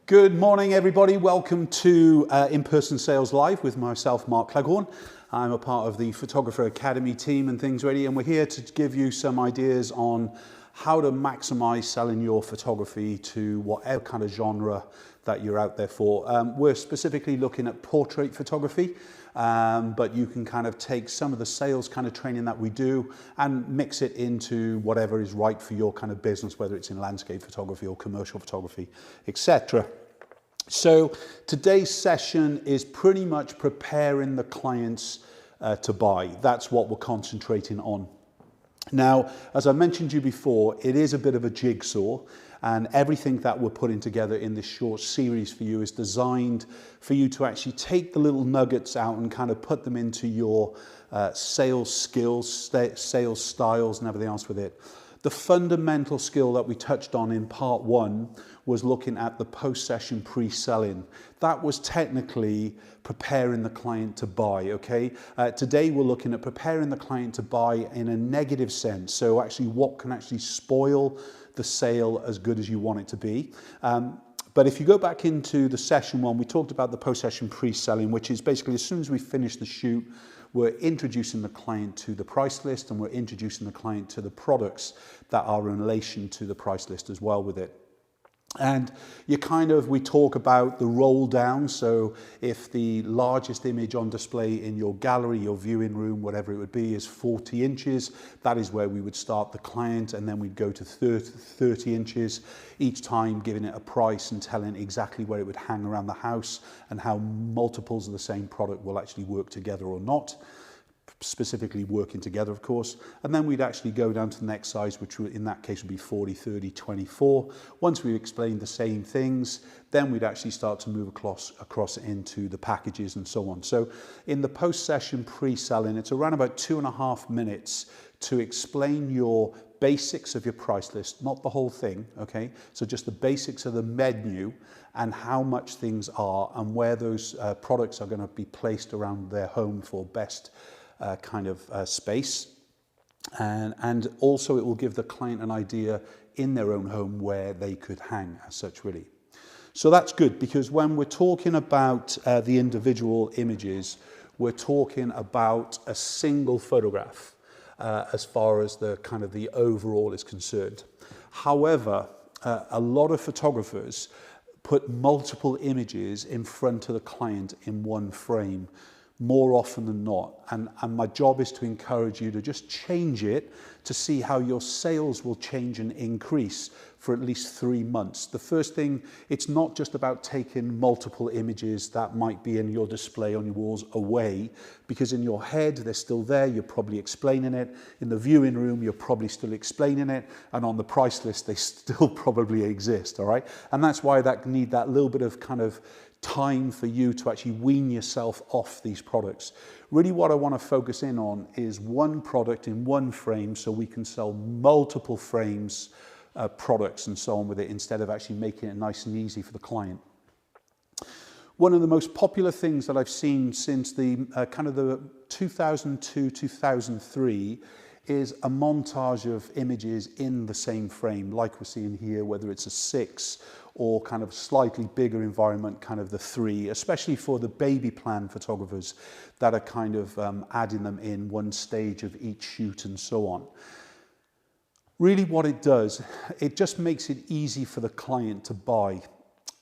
Good morning, everybody. Welcome to In-Person Sales Live with myself, Mark Cleghorn. I'm a part of the Photographer Academy team and Things Ready, and we're here to give you some ideas on how to maximize selling your photography to whatever kind of genre that you're out there for. We're specifically looking at portrait photography, but you can kind of take some of the sales kind of training that we do and mix it into whatever is right for your kind of business, whether it's in landscape photography or commercial photography, etc. So today's session is pretty much preparing the clients to buy. That's what we're concentrating on. Now, as I mentioned to you before, it is a bit of a jigsaw, and everything that we're putting together in this short series for you is designed for you to actually take the little nuggets out and kind of put them into your sales skills, sales styles and everything else with it. The fundamental skill that we touched on in part one was looking at the post-session pre-selling. That was technically preparing the client to buy, okay? Today we're looking at preparing the client to buy in a negative sense. So actually what can actually spoil the sale as good as you want it to be. But if you go back into the session one, we talked about the post-session pre-selling, which is basically as soon as we finish the shoot, we're introducing the client to the price list, and we're introducing the client to the products that are in relation to the price list as well with it. And we talk about the roll down. So if the largest image on display in your gallery, your viewing room, whatever it would be, is 40 inches, that is where we would start the client, and then we'd go to 30 inches, each time giving it a price and telling exactly where it would hang around the house and how multiples of the same product will actually work together or not. Specifically working together, of course, and then we'd actually go down to the next size, which in that case would be 40, 30, 24. Once we've explained the same things, then we'd actually start to move across into the packages and so on. So in the post-session pre-selling, it's around about 2.5 minutes to explain your basics of your price list, not the whole thing, okay? So just the basics of the menu and how much things are and where those products are going to be placed around their home for best space, and also it will give the client an idea in their own home where they could hang as such, really. So that's good, because when we're talking about the individual images, we're talking about a single photograph as far as the overall is concerned. However, a lot of photographers put multiple images in front of the client in one frame, more often than not, and my job is to encourage you to just change it to see how your sales will change and increase for at least 3 months. The first thing, it's not just about taking multiple images that might be in your display on your walls away, because in your head they're still there, you're probably explaining it. In the viewing room you're probably still explaining it, and on the price list they still probably exist, all right? And that's why that need that little bit of time for you to actually wean yourself off these products. Really what I want to focus in on is one product in one frame, so we can sell multiple frames, products and so on with it, instead of actually making it nice and easy for the client. One of the most popular things that I've seen since the the 2002-2003 is a montage of images in the same frame, like we're seeing here, whether it's a 6 or slightly bigger environment, the 3, especially for the baby plan photographers that are adding them in one stage of each shoot and so on. Really what it does, it just makes it easy for the client to buy.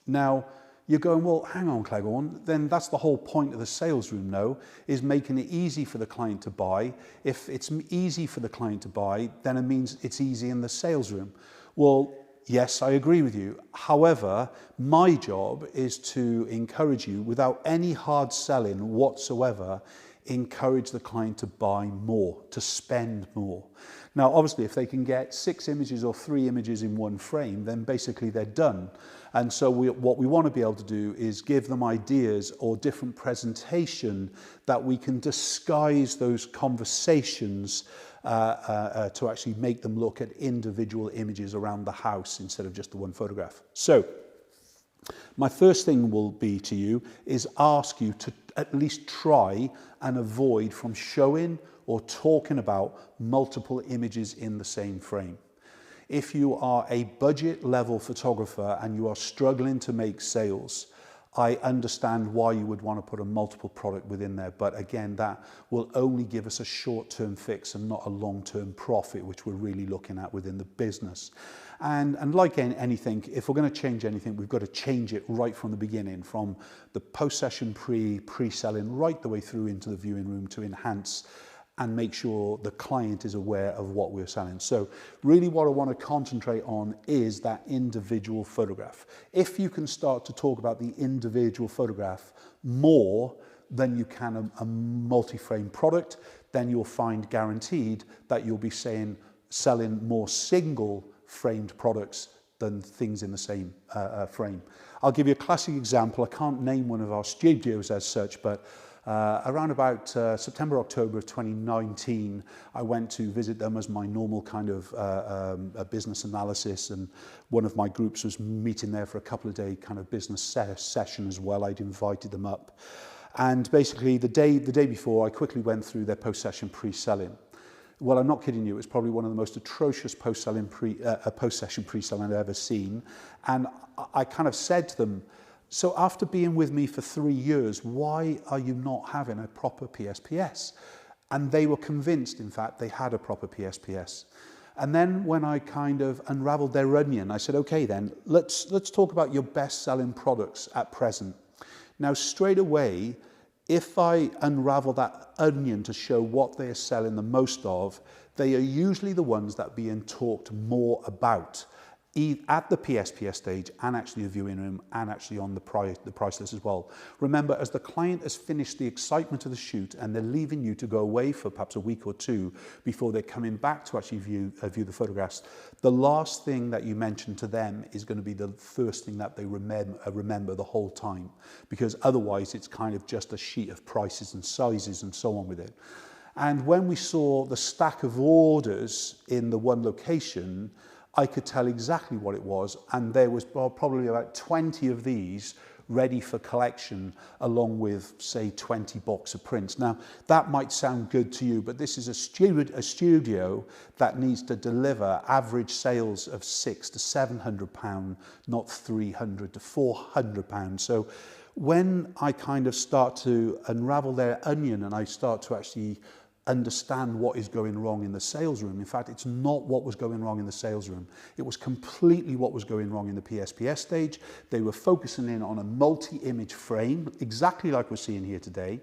Now, you're going, well, hang on, Cleghorn, then that's the whole point of the sales room, no, is making it easy for the client to buy. If it's easy for the client to buy, then it means it's easy in the sales room. Well, yes, I agree with you. However, my job is to encourage you, without any hard selling whatsoever, encourage the client to buy more, to spend more. Now, obviously, if they can get 6 images or 3 images in one frame, then basically they're done. And so what we want to be able to do is give them ideas or different presentation that we can disguise those conversations to actually make them look at individual images around the house instead of just the one photograph. So my first thing will be to you is ask you to at least try and avoid from showing or talking about multiple images in the same frame. If you are a budget level photographer and you are struggling to make sales, I understand why you would want to put a multiple product within there, but again, that will only give us a short-term fix and not a long-term profit, which we're really looking at within the business. And like anything, if we're going to change anything, we've got to change it right from the beginning, from the post-session pre-selling right the way through into the viewing room to enhance and make sure the client is aware of what we're selling. So really what I want to concentrate on is that individual photograph. If you can start to talk about the individual photograph more than you can a multi-frame product, then you'll find guaranteed that you'll be selling more single framed products than things in the same frame. I'll give you a classic example. I can't name one of our studios as such, but around about September, October of 2019, I went to visit them as my normal kind of a business analysis, and one of my groups was meeting there for a couple of day kind of business session as well. I'd invited them up, and basically the day before, I quickly went through their post-session pre-selling. Well, I'm not kidding you, it was probably one of the most atrocious post-session pre-selling I've ever seen, and I kind of said to them, so after being with me for 3 years, why are you not having a proper PSPS? And they were convinced, in fact, they had a proper PSPS. And then when I kind of unraveled their onion, I said, okay then, let's talk about your best-selling products at present. Now, straight away, if I unravel that onion to show what they are selling the most of, they are usually the ones that are being talked more about at the PSPS stage and actually the viewing room and actually on the price list as well. Remember, as the client has finished the excitement of the shoot and they're leaving you to go away for perhaps a week or two before they're coming back to actually view the photographs, the last thing that you mention to them is going to be the first thing that they remember the whole time, because otherwise it's kind of just a sheet of prices and sizes and so on with it. And when we saw the stack of orders in the one location, I could tell exactly what it was, and there was probably about 20 of these ready for collection, along with, say, 20 box of prints. Now, that might sound good to you, but this is a studio that needs to deliver average sales of £600 to £700, not £300 to £400. So when I kind of start to unravel their onion and I start to actually understand what is going wrong in the sales room. In fact, it's not what was going wrong in the sales room. It was completely what was going wrong in the PSPS stage. They were focusing in on a multi-image frame, exactly like we're seeing here today.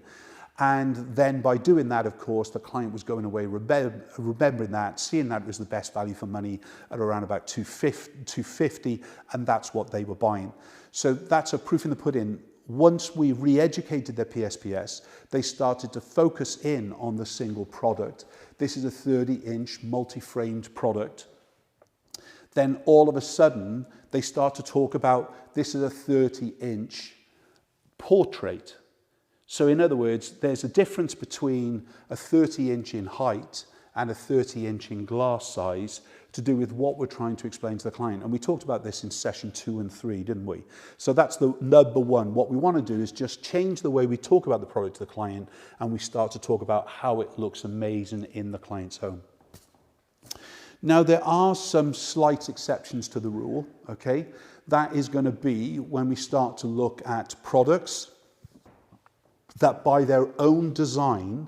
And then by doing that, of course, the client was going away remembering that, seeing that was the best value for money at around about $250, and that's what they were buying. So that's a proof in the pudding. Once we re-educated their PSPS, they started to focus in on the single product. This is a 30-inch multi-framed product. Then all of a sudden, they start to talk about this is a 30-inch portrait. So in other words, there's a difference between a 30-inch in height and a 30-inch in glass size to do with what we're trying to explain to the client. And we talked about this in session 2 and 3, didn't we? So that's the number one. What we want to do is just change the way we talk about the product to the client, and we start to talk about how it looks amazing in the client's home. Now, there are some slight exceptions to the rule, okay? That is going to be when we start to look at products that by their own design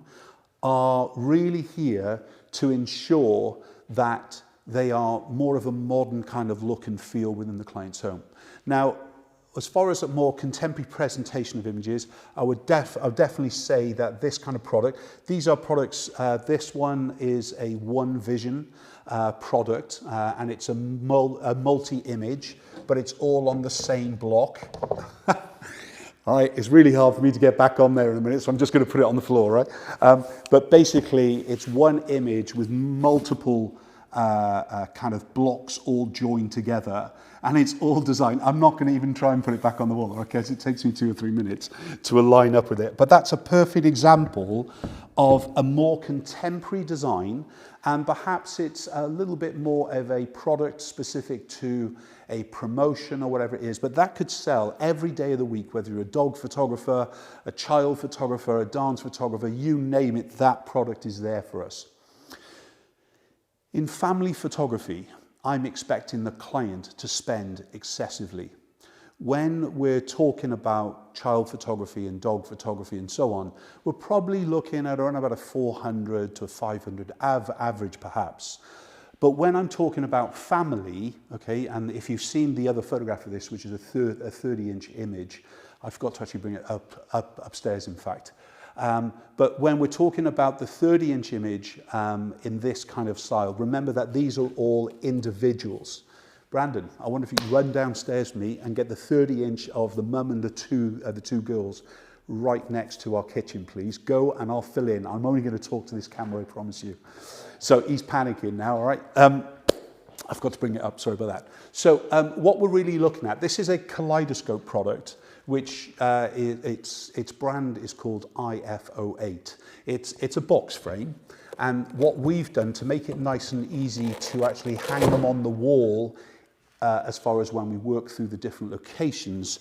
are really here to ensure that they are more of a modern kind of look and feel within the client's home. Now, as far as a more contemporary presentation of images, I would definitely say that this kind of product, these are products, this one is a One Vision product, and it's a multi-image, but it's all on the same block. All right, it's really hard for me to get back on there in a minute, so I'm just going to put it on the floor, right? But basically, it's one image with multiple kind of blocks all joined together, and it's all designed. I'm not going to even try and put it back on the wall, okay? It takes me 2 or 3 minutes to align up with it. But that's a perfect example of a more contemporary design, and perhaps it's a little bit more of a product specific to a promotion or whatever it is, but that could sell every day of the week, whether you're a dog photographer, a child photographer, a dance photographer, you name it, that product is there for us. In family photography, I'm expecting the client to spend excessively. When we're talking about child photography and dog photography and so on, we're probably looking at around about a 400 to 500 average perhaps. But when I'm talking about family, okay, and if you've seen the other photograph of this, which is a 30-inch image, I forgot to actually bring it upstairs, in fact. But when we're talking about the 30-inch image in this kind of style, remember that these are all individuals. Brandon, I wonder if you can run downstairs with me and get the 30-inch of the mum and the two girls right next to our kitchen, please. Go and I'll fill in. I'm only going to talk to this camera, I promise you. So he's panicking now, all right? I've got to bring it up, sorry about that. So what we're really looking at, this is a Kaleidoscope product, which its brand is called IF08. It's a box frame, and what we've done to make it nice and easy to actually hang them on the wall as far as when we work through the different locations,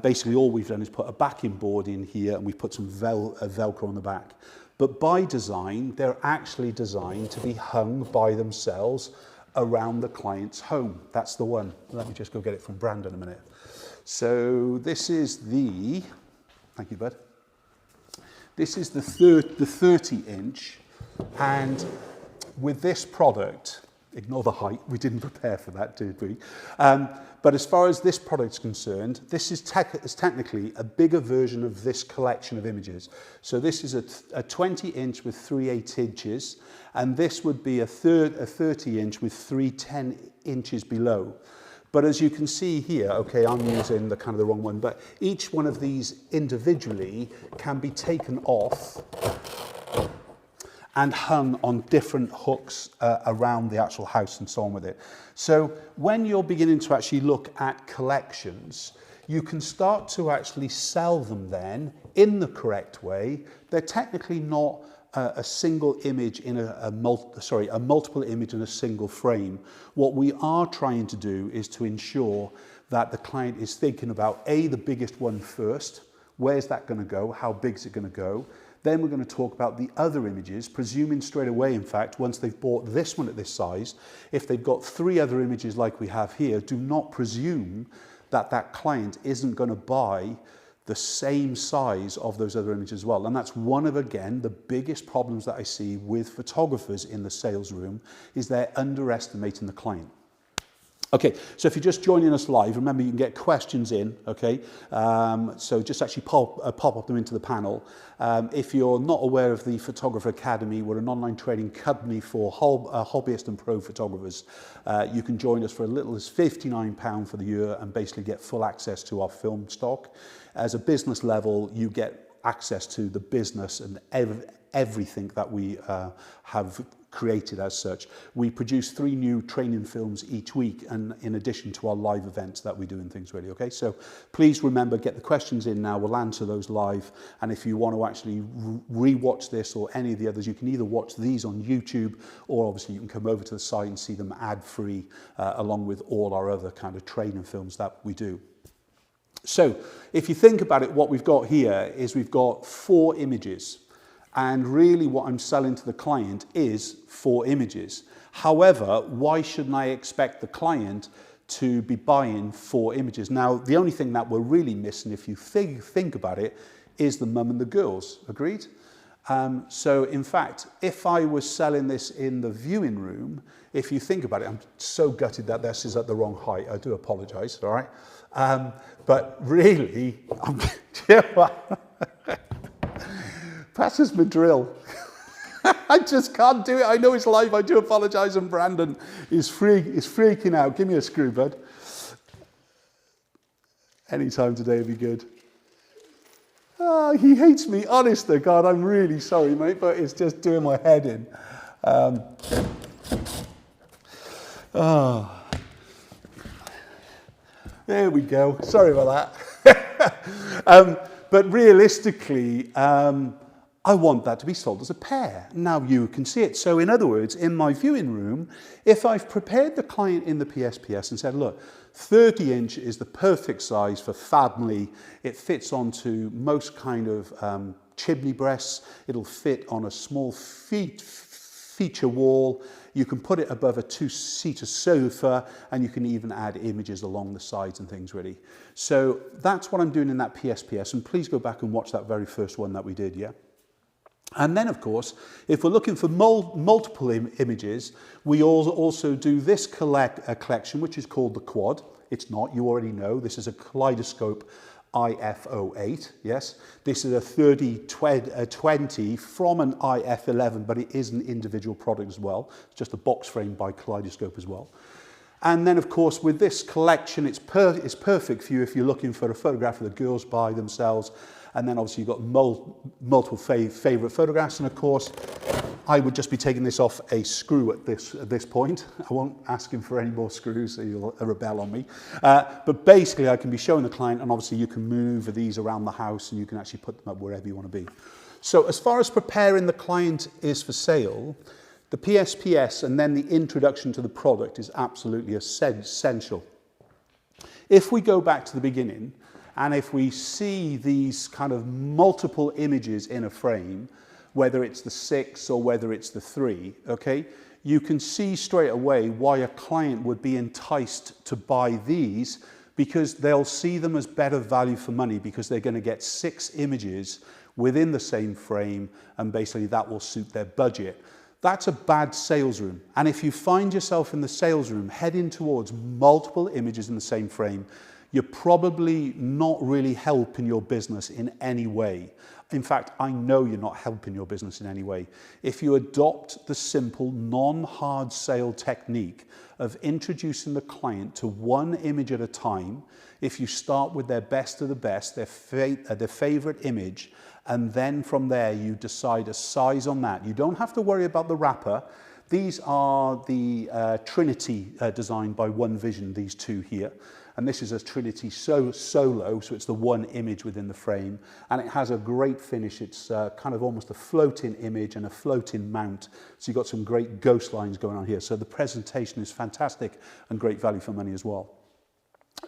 basically all we've done is put a backing board in here and we've put some Velcro on the back. But by design, they're actually designed to be hung by themselves around the client's home. That's the one. Let me just go get it from Brandon a minute. So this is the, thank you, bud. This is the 30-inch, and with this product, ignore the height, we didn't prepare for that, did we? But as far as this product's concerned, this is technically a bigger version of this collection of images. So this is a 20-inch with 3/8 inches, and this would be a 30-inch with 3/10 inches below. But as you can see here, okay, I'm using the wrong one, but each one of these individually can be taken off and hung on different hooks around the actual house and so on with it. So when you're beginning to actually look at collections, you can start to actually sell them then in the correct way. They're technically not a single image in a multiple image in a single frame. What we are trying to do is to ensure that the client is thinking about the biggest one first. Where's that going to go? How big is it going to go? Then we're going to talk about the other images, presuming straight away, in fact, once they've bought this one at this size, if they've got 3 other images like we have here, do not presume that that client isn't going to buy the same size of those other images as well. And that's one of, again, the biggest problems that I see with photographers in the sales room, is they're underestimating the client. Okay, so if you're just joining us live, remember you can get questions in, okay? So just actually pop up them into the panel. If you're not aware of the Photographer Academy, we're an online training company for hobbyist and pro photographers. You can join us for as little as £59 for the year and basically get full access to our film stock. As a business level, you get access to the business and everything that we have created as such. We produce 3 new training films each week, and in addition to our live events that we do and things really, okay? So please remember, get the questions in now, we'll answer those live, and if you want to actually re-watch this or any of the others, you can either watch these on YouTube, or obviously you can come over to the site and see them ad-free, along with all our other kind of training films that we do. So if you think about it, what we've got here is we've got 4 images. And really what I'm selling to the client is 4 images. However, why shouldn't I expect the client to be buying 4 images? Now, the only thing that we're really missing, if you think about it, is the mum and the girls, agreed? So in fact, if I was selling this in the viewing room, if you think about it, I'm so gutted that this is at the wrong height. I do apologize, all right? But really, passes my drill. I just can't do it. I know it's live. I do apologise, and Brandon is freaking out. Give me a screw, bud. Any time today would be good. Oh, he hates me. Honest to God, I'm really sorry, mate, but it's just doing my head in. There we go. Sorry about that. But realistically, I want that to be sold as a pair. Now you can see it. So in other words, in my viewing room, if I've prepared the client in the PSPS and said, look, 30-inch is the perfect size for family. It fits onto most kind of chimney breasts. It'll fit on a small feature wall. You can put it above a two-seater sofa, and you can even add images along the sides and things really. So that's what I'm doing in that PSPS, and please go back and watch that very first one that we did, yeah? And then, of course, if we're looking for multiple images, we also do this collection, which is called the Quad. It's not, you already know, this is a Kaleidoscope IF08, yes. This is a 3020 from an IF11, but it is an individual product as well. It's just a box frame by Kaleidoscope as well. And then, of course, with this collection, it's perfect for you if you're looking for a photograph of the girls by themselves. And then obviously you've got multiple favorite photographs. And of course, I would just be taking this off a screw at this point. I won't ask him for any more screws, so you'll rebel on me. But basically, I can be showing the client, and obviously you can move these around the house, and you can actually put them up wherever you want to be. So as far as preparing the client is for sale, the PSPS and then the introduction to the product is absolutely essential. If we go back to the beginning, and if we see these kind of multiple images in a frame, whether it's the 6 or whether it's the 3, okay, you can see straight away why a client would be enticed to buy these, because they'll see them as better value for money, because they're going to get 6 images within the same frame, and basically that will suit their budget. That's a bad sales room. And if you find yourself in the sales room heading towards multiple images in the same frame, you're probably not really helping your business in any way. In fact, I know you're not helping your business in any way. If you adopt the simple non-hard sale technique of introducing the client to one image at a time, if you start with their best of the best, their favorite image, and then from there you decide a size on that. You don't have to worry about the wrapper. These are the Trinity designed by One Vision, these two here. And this is a Trinity Solo, so it's the one image within the frame. And it has a great finish. It's kind of almost a floating image and a floating mount. So you've got some great ghost lines going on here. So the presentation is fantastic and great value for money as well.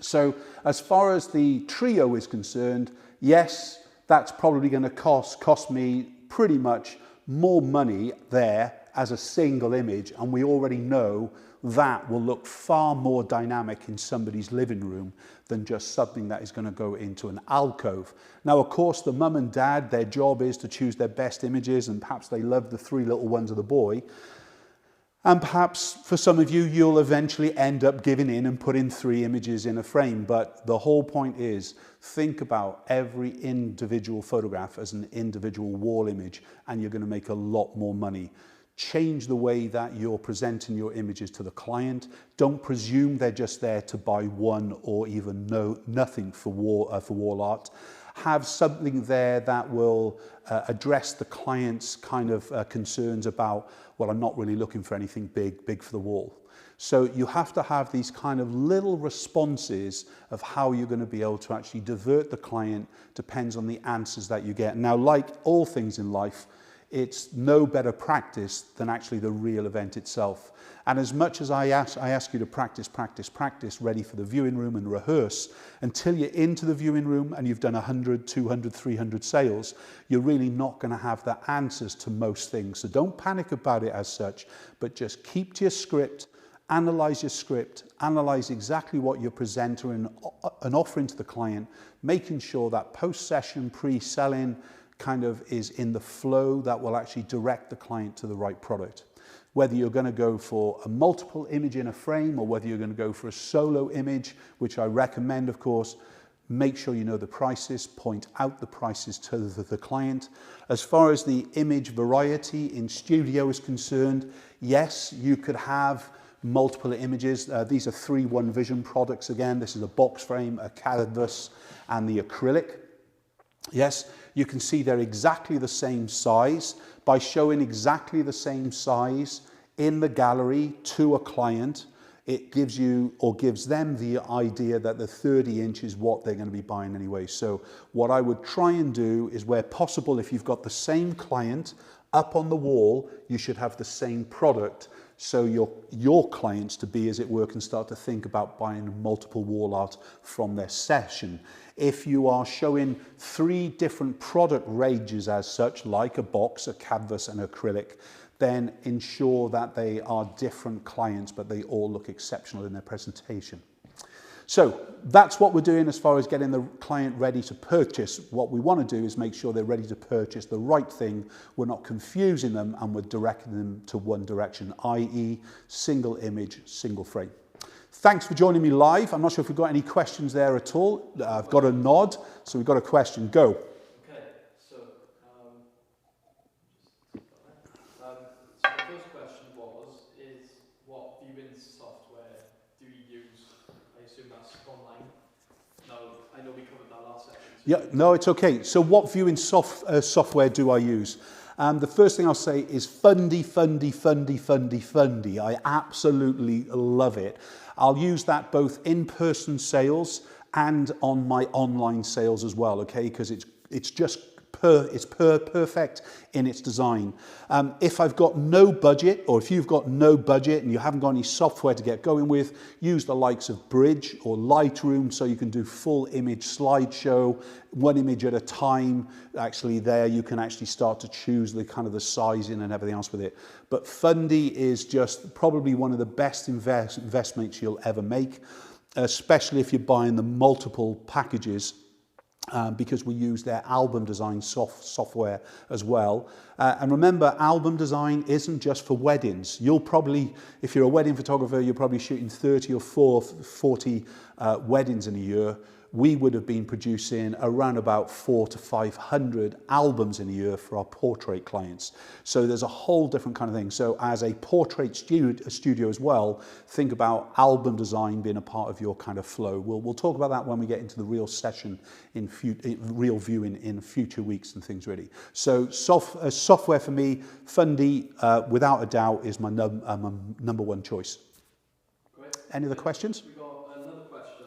So as far as the trio is concerned, yes, that's probably going to cost me pretty much more money there as a single image, and we already know that will look far more dynamic in somebody's living room than just something that is going to go into an alcove. Now, of course, the mum and dad, their job is to choose their best images, and perhaps they love the 3 little ones of the boy. And perhaps for some of you, you'll eventually end up giving in and putting 3 images in a frame. But the whole point is, think about every individual photograph as an individual wall image, and you're going to make a lot more money. Change the way that you're presenting your images to the client. Don't presume they're just there to buy one or even nothing for wall art. Have something there that will address the client's kind of concerns about, well, I'm not really looking for anything big for the wall. So you have to have these kind of little responses of how you're going to be able to actually divert the client. Depends on the answers that you get. Now, like all things in life, it's no better practice than actually the real event itself. And as much as I ask you to practice, ready for the viewing room and rehearse, until you're into the viewing room and you've done 100, 200, 300 sales, you're really not going to have the answers to most things. So don't panic about it as such, but just keep to your script, analyze your script, analyze exactly what you're presenting and offering to the client, making sure that post-session, pre-selling, kind of is in the flow that will actually direct the client to the right product. Whether you're going to go for a multiple image in a frame or whether you're going to go for a solo image, which I recommend, of course, make sure you know the prices, point out the prices to the client. As far as the image variety in studio is concerned, yes, you could have multiple images. These are 3 One Vision products again. This is a box frame, a canvas, and the acrylic. Yes, you can see they're exactly the same size. By showing exactly the same size in the gallery to a client, it gives you or gives them the idea that the 30 inch is what they're going to be buying anyway. So what I would try and do is, where possible, if you've got the same client up on the wall, you should have the same product. So your clients to be, as it were, can start to think about buying multiple wall art from their session. If you are showing 3 different product ranges as such, like a box, a canvas and acrylic, then ensure that they are different clients, but they all look exceptional in their presentation. So that's what we're doing as far as getting the client ready to purchase. What we want to do is make sure they're ready to purchase the right thing. We're not confusing them, and we're directing them to one direction, i.e. single image, single frame. Thanks for joining me live. I'm not sure if we've got any questions there at all. I've got a nod, so we've got a question. Go. Okay, so the first question is what viewing software do you use? I assume that's online. No, I know we covered that last section. So Yeah, no, it's okay. So what viewing software do I use? The first thing I'll say is Fundy. I absolutely love it. I'll use that both in-person sales and on my online sales as well, okay? Because it's just perfect in its design. If I've got no budget, or if you've got no budget and you haven't got any software to get going with, use the likes of Bridge or Lightroom, so you can do full image slideshow, one image at a time. Actually there you can actually start to choose the kind of the sizing and everything else with it. But Fundy is just probably one of the best investments you'll ever make, especially if you're buying the multiple packages. Because we use their album design software as well. And remember, album design isn't just for weddings. You'll probably, if you're a wedding photographer, you're probably shooting 30 or 40 weddings in a year. We would have been producing around about 400 to 500 albums in a year for our portrait clients. So there's a whole different kind of thing. So as a portrait studio as well, think about album design being a part of your kind of flow. We'll talk about that when we get into the real session in real viewing in future weeks and things really. So software for me, Fundy, without a doubt, is my number one choice. Great. Any other questions? We got another question.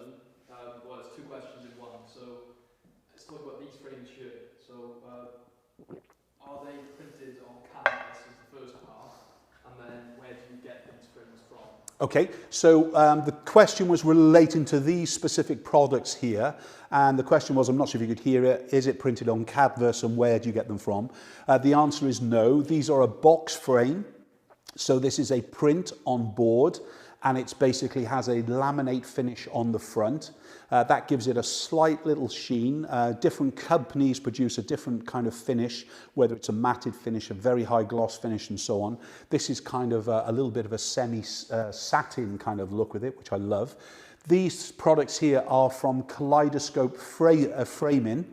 Well, it's two questions in one. So let's talk about these frames here. So are they printed on canvas as the first part, and then where do you get these frames from? Okay, so the question was relating to these specific products here, and the question was, I'm not sure if you could hear it, is it printed on canvas and where do you get them from? The answer is no. These are a box frame, so this is a print on board, and it basically has a laminate finish on the front. That gives it a slight little sheen. Different companies produce a different kind of finish, whether it's a matted finish, a very high gloss finish, and so on. This is kind of a little bit of a semi-satin kind of look with it, which I love. These products here are from Kaleidoscope framing,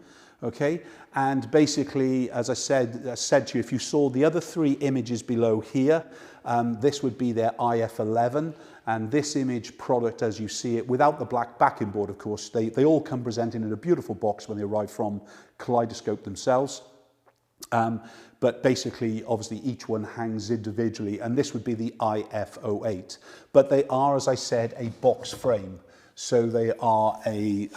okay? And basically, as I said to you, if you saw the other three images below here, this would be their IF11. And this image product, as you see it, without the black backing board, of course, they all come presented in a beautiful box when they arrive from Kaleidoscope themselves. But basically, obviously, each one hangs individually, and this would be the IF08. But they are, as I said, a box frame. So they are a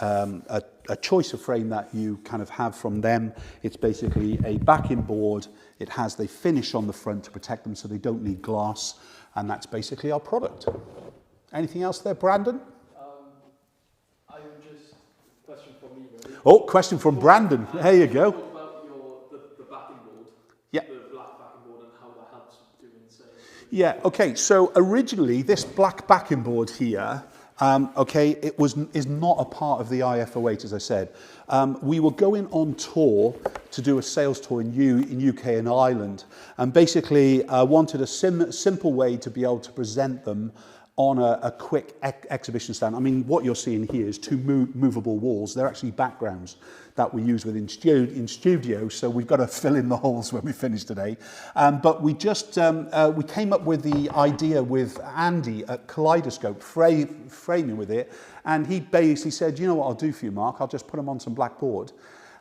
choice of frame that you kind of have from them. It's basically a backing board. It has the finish on the front to protect them so they don't need glass. And that's basically our product. Anything else there, Brandon? I would just, question from me really. Oh, question from Brandon. There you go. Talk about the backing board, Yeah. the black backing board, and how that helps doing sales. Yeah, okay, so originally this black backing board here, okay, is not a part of the IF08, as I said. We were going on tour to do a sales tour in UK and Ireland, and basically wanted a simple way to be able to present them on a quick exhibition stand. I mean, what you're seeing here is two movable walls. They're actually backgrounds that we use within studio, so we've got to fill in the holes when we finish today. But we just, we came up with the idea with Andy at Kaleidoscope, framing with it, and he basically said, you know what I'll do for you, Mark? I'll just put them on some blackboard,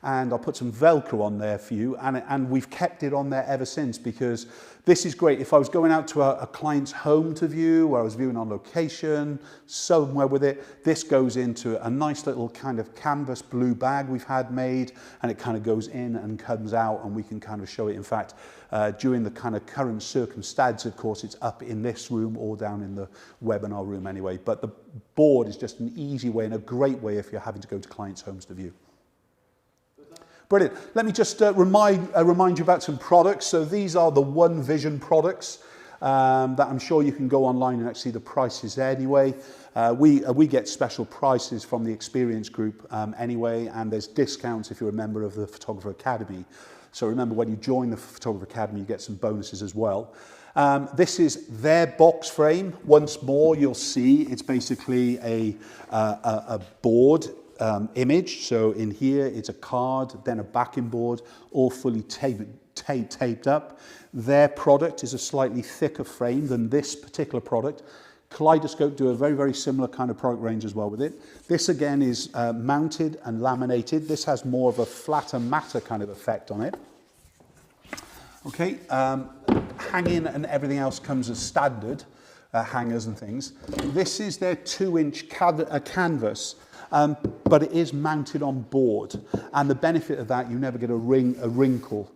and I'll put some Velcro on there for you, and we've kept it on there ever since, because this is great. If I was going out to a client's home to view, or I was viewing on location, somewhere with it, this goes into a nice little kind of canvas blue bag we've had made, and it kind of goes in and comes out, and we can kind of show it. In fact, during the kind of current circumstance, of course, it's up in this room or down in the webinar room anyway. But the board is just an easy way and a great way if you're having to go to clients' homes to view. Brilliant. Let me just remind you about some products. So these are the One Vision products that I'm sure you can go online and actually see the prices anyway. We get special prices from the Experience Group anyway, and there's discounts if you're a member of the Photographer Academy. So remember, when you join the Photographer Academy, you get some bonuses as well. This is their box frame. Once more, you'll see it's basically a board image. So in here, it's a card, then a backing board, all fully taped up. Their product is a slightly thicker frame than this particular product. Kaleidoscope do a very, very similar kind of product range as well with it. This again is mounted and laminated. This has more of a flatter matter kind of effect on it. Okay, hanging and everything else comes as standard, hangers and things. This is their 2-inch canvas, but it is mounted on board. And the benefit of that, you never get a wrinkle.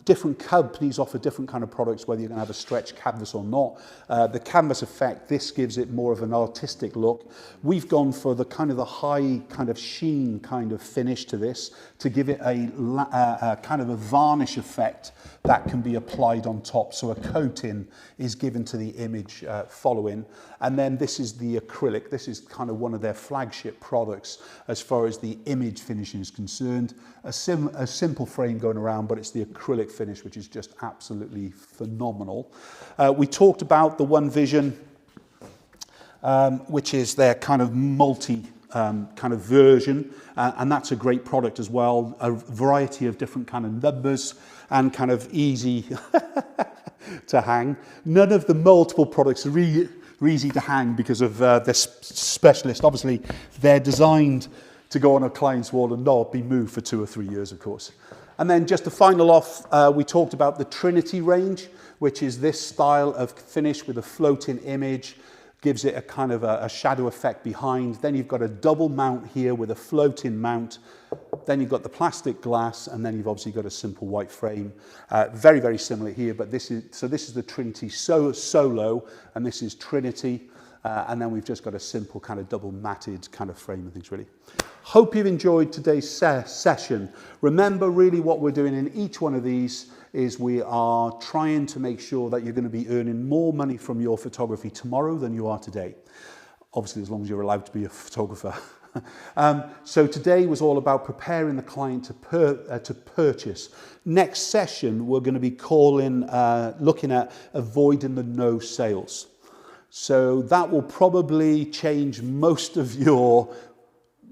Different companies offer different kind of products, whether you're going to have a stretch canvas or not. The canvas effect, this gives it more of an artistic look. We've gone for the high kind of sheen kind of finish to this to give it a kind of a varnish effect that can be applied on top. So a coating is given to the image following. And then this is the acrylic. This is kind of one of their flagship products as far as the image finishing is concerned. A simple frame going around, but it's the acrylic finish, which is just absolutely phenomenal. We talked about the One Vision, which is their kind of multi kind of version, and that's a great product as well. A variety of different kind of numbers and kind of easy to hang. None of the multiple products are easy to hang because of this specialist. Obviously, they're designed to go on a client's wall and not be moved for 2 or 3 years, of course. And then just to final off, we talked about the Trinity range, which is this style of finish with a floating image, gives it a kind of a shadow effect behind. Then you've got a double mount here with a floating mount. Then you've got the plastic glass, and then you've obviously got a simple white frame. Very, very similar here, but this is the Trinity Solo, and this is Trinity. And then we've just got a simple kind of double matted kind of frame and things really. Hope you've enjoyed today's session. Remember really what we're doing in each one of these is we are trying to make sure that you're going to be earning more money from your photography tomorrow than you are today. Obviously, as long as you're allowed to be a photographer. So today was all about preparing the client to purchase. Next session, we're going to be looking at avoiding the no sales. So that will probably change most of your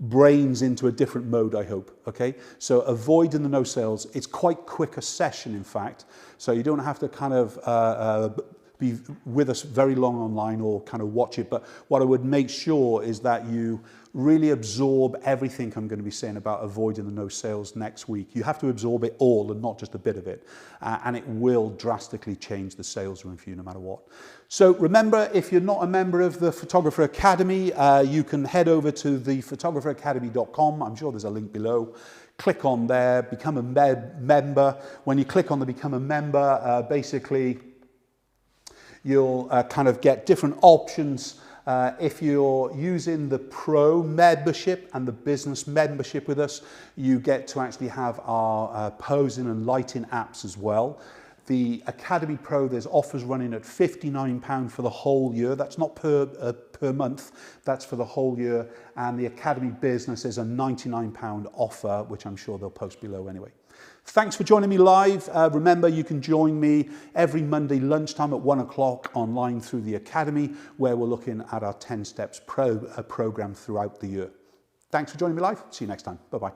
brains into a different mode, I hope. Okay, so avoiding the no sales. It's quite quick a session, in fact. So you don't have to kind of be with us very long online or kind of watch it. But what I would make sure is that you really absorb everything I'm going to be saying about avoiding the no sales next week. You have to absorb it all and not just a bit of it. And it will drastically change the sales room for you no matter what. So remember, if you're not a member of the Photographer Academy, you can head over to thephotographeracademy.com. I'm sure there's a link below. Click on there, become a member. When you click on the Become a Member, basically you'll kind of get different options. If you're using the Pro membership and the Business membership with us, you get to actually have our posing and lighting apps as well. The Academy Pro, there's offers running at £59 for the whole year. That's not per month, that's for the whole year. And the Academy Business is a £99 offer, which I'm sure they'll post below anyway. Thanks for joining me live. Remember, you can join me every Monday lunchtime at 1 o'clock online through the Academy, where we're looking at our 10 Steps program throughout the year. Thanks for joining me live. See you next time. Bye-bye.